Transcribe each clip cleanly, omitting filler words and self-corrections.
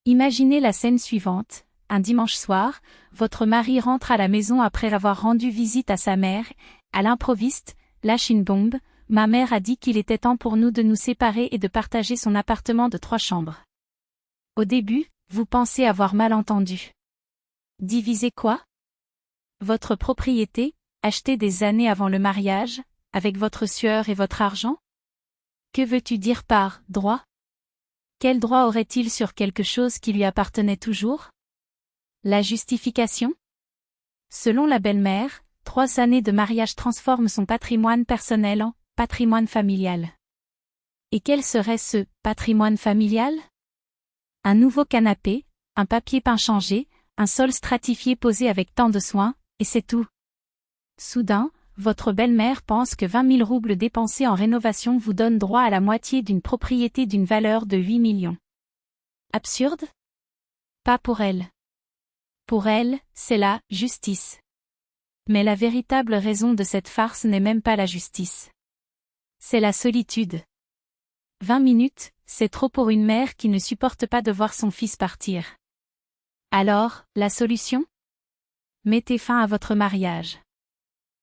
Imaginez la scène suivante. Un dimanche soir, votre mari rentre à la maison après avoir rendu visite à sa mère. À l'improviste, lâche une bombe. Ma mère a dit qu'il était temps pour nous de nous séparer et de partager son appartement de 3 chambres. Au début, vous pensez avoir mal entendu. Diviser quoi? Votre propriété, achetée des années avant le mariage, avec votre sueur et votre argent? Que veux-tu dire par « droit » ? Quel droit aurait-il sur quelque chose qui lui appartenait toujours? La justification? Selon la belle-mère, 3 années de mariage transforment son patrimoine personnel en patrimoine familial. Et quel serait ce patrimoine familial? Un nouveau canapé, un papier peint changé, un sol stratifié posé avec tant de soin, et c'est tout. Soudain, votre belle-mère pense que 20 000 roubles dépensés en rénovation vous donnent droit à la moitié d'une propriété d'une valeur de 8 millions. Absurde? Pas pour elle. Pour elle, c'est la justice. Mais la véritable raison de cette farce n'est même pas la justice. C'est la solitude. 20 minutes, c'est trop pour une mère qui ne supporte pas de voir son fils partir. Alors, la solution? Mettez fin à votre mariage.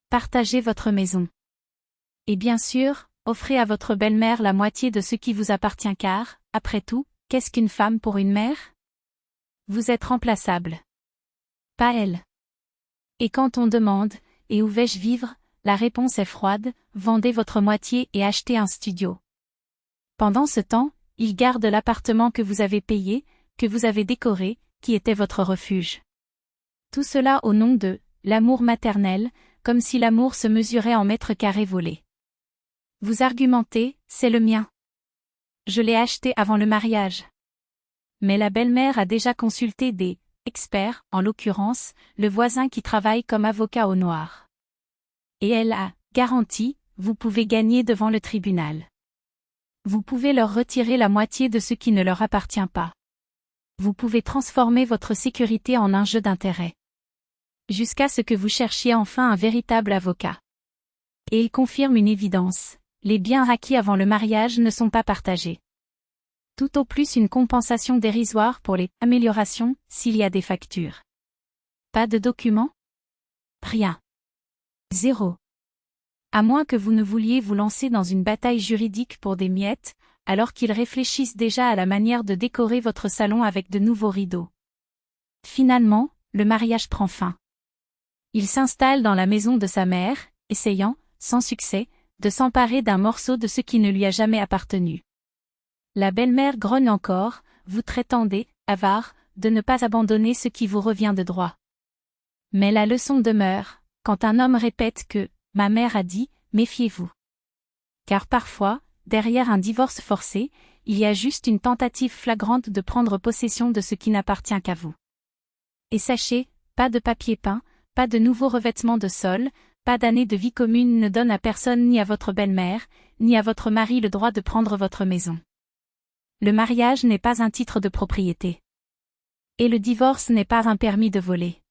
Partagez votre maison. Et bien sûr, offrez à votre belle-mère la moitié de ce qui vous appartient car, après tout, qu'est-ce qu'une femme pour une mère? Vous êtes remplaçable. Pas elle. Et quand on demande « Et où vais-je vivre ?», la réponse est froide, vendez votre moitié et achetez un studio. Pendant ce temps, il garde l'appartement que vous avez payé, que vous avez décoré, qui était votre refuge. Tout cela au nom de l'amour maternel, comme si l'amour se mesurait en mètres carrés volés. Vous argumentez, c'est le mien. Je l'ai acheté avant le mariage. Mais la belle-mère a déjà consulté des experts, en l'occurrence, le voisin qui travaille comme avocat au noir. Et elle a garanti, vous pouvez gagner devant le tribunal. Vous pouvez leur retirer la moitié de ce qui ne leur appartient pas. Vous pouvez transformer votre sécurité en un jeu d'intérêt. Jusqu'à ce que vous cherchiez enfin un véritable avocat. Et il confirme une évidence, les biens acquis avant le mariage ne sont pas partagés. Tout au plus une compensation dérisoire pour les améliorations, s'il y a des factures. Pas de documents? Rien. Zéro. À moins que vous ne vouliez vous lancer dans une bataille juridique pour des miettes, alors qu'ils réfléchissent déjà à la manière de décorer votre salon avec de nouveaux rideaux. Finalement, le mariage prend fin. Il s'installe dans la maison de sa mère, essayant, sans succès, de s'emparer d'un morceau de ce qui ne lui a jamais appartenu. La belle-mère grogne encore, vous traitant avare, de ne pas abandonner ce qui vous revient de droit. Mais la leçon demeure, quand un homme répète que « ma mère a dit », méfiez-vous. Car parfois, derrière un divorce forcé, il y a juste une tentative flagrante de prendre possession de ce qui n'appartient qu'à vous. Et sachez, pas de papier peint, pas de nouveaux revêtements de sol, pas d'années de vie commune ne donne à personne ni à votre belle-mère, ni à votre mari le droit de prendre votre maison. Le mariage n'est pas un titre de propriété. Et le divorce n'est pas un permis de voler.